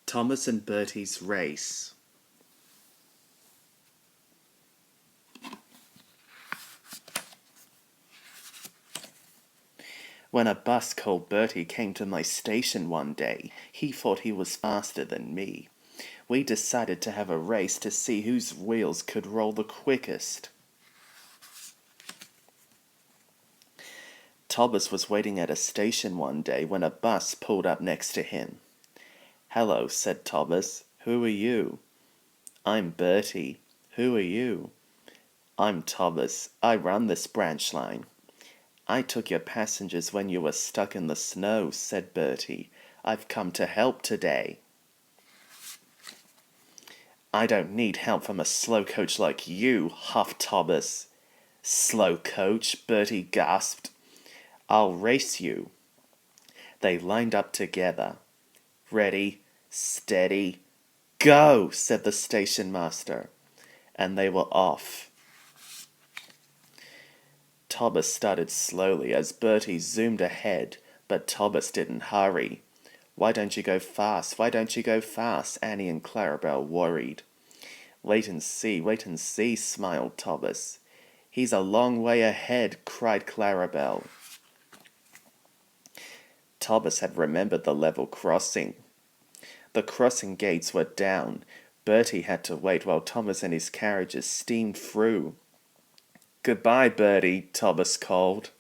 Thomas and Bertie's race. When a bus called Bertie came to my station one day, he thought he was faster than me. We decided to have a race to see whose wheels could roll the quickest. Thomas was waiting at a station one day when a bus pulled up next to him. "Hello," said Thomas. "Who are you?" "I'm Bertie." "Who are you?" "I'm Thomas. I run this branch line." "I took your passengers when you were stuck in the snow," said Bertie. "I've come to help today." "I don't need help from a slow coach like you," huffed Thomas. "Slow coach?" Bertie gasped. "I'll race you." They lined up together. "Ready, steady, go," said the station master. And they were off. Thomas started slowly as Bertie zoomed ahead, but Thomas didn't hurry. "Why don't you go fast? Why don't you go fast?" Annie and Clarabel worried. Wait and see," smiled Thomas. "He's a long way ahead," cried Clarabel. Thomas had remembered the level crossing. The crossing gates were down. Bertie had to wait while Thomas and his carriages steamed through. "Goodbye, Bertie," Thomas called.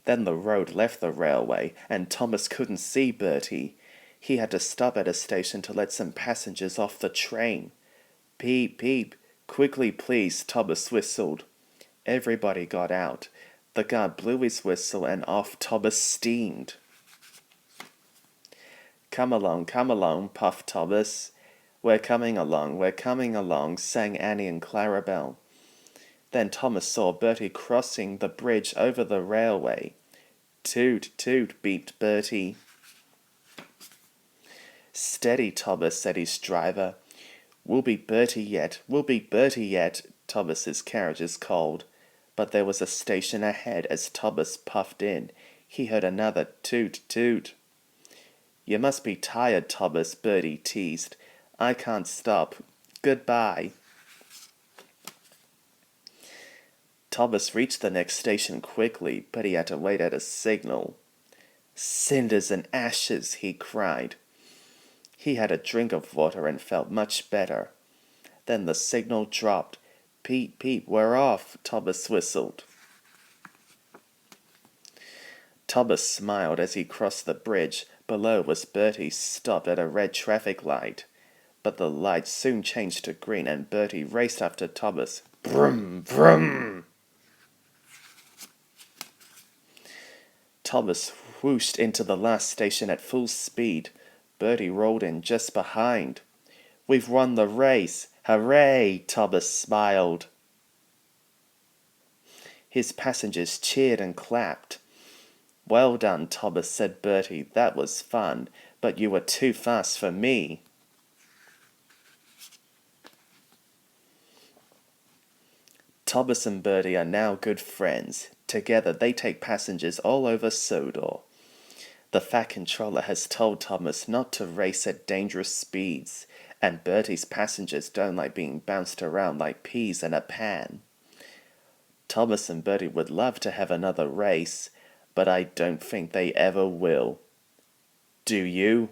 Then the road left the railway, and Thomas couldn't see Bertie. He had to stop at a station to let some passengers off the train. "Peep, peep, quickly please," Thomas whistled. Everybody got out. The guard blew his whistle and off Thomas steamed. Come along," puffed Thomas. We're coming along," sang Annie and Clarabel. Then Thomas saw Bertie crossing the bridge over the railway. "Toot, toot," beeped Bertie. "Steady, Thomas," said his driver. We'll beat Bertie yet, Thomas's carriages called. But there was a station ahead. As Thomas puffed in, he heard another toot, toot. "You must be tired, Thomas," Bertie teased. "I can't stop. Goodbye." Thomas reached the next station quickly, but he had to wait at a signal. "Cinders and ashes," he cried. He had a drink of water and felt much better. Then the signal dropped. "Peep, peep, we're off," Thomas whistled. Thomas smiled as he crossed the bridge. Below was Bertie, stopped at a red traffic light. But the light soon changed to green, and Bertie raced after Thomas. Brum, brum! Thomas whooshed into the last station at full speed. Bertie rolled in just behind. "We've won the race! Hooray!" Thomas smiled. His passengers cheered and clapped. "Well done, Thomas," said Bertie. "That was fun, but you were too fast for me." Thomas and Bertie are now good friends. Together they take passengers all over Sodor. The Fat Controller has told Thomas not to race at dangerous speeds, and Bertie's passengers don't like being bounced around like peas in a pan. Thomas and Bertie would love to have another race, but I don't think they ever will. Do you?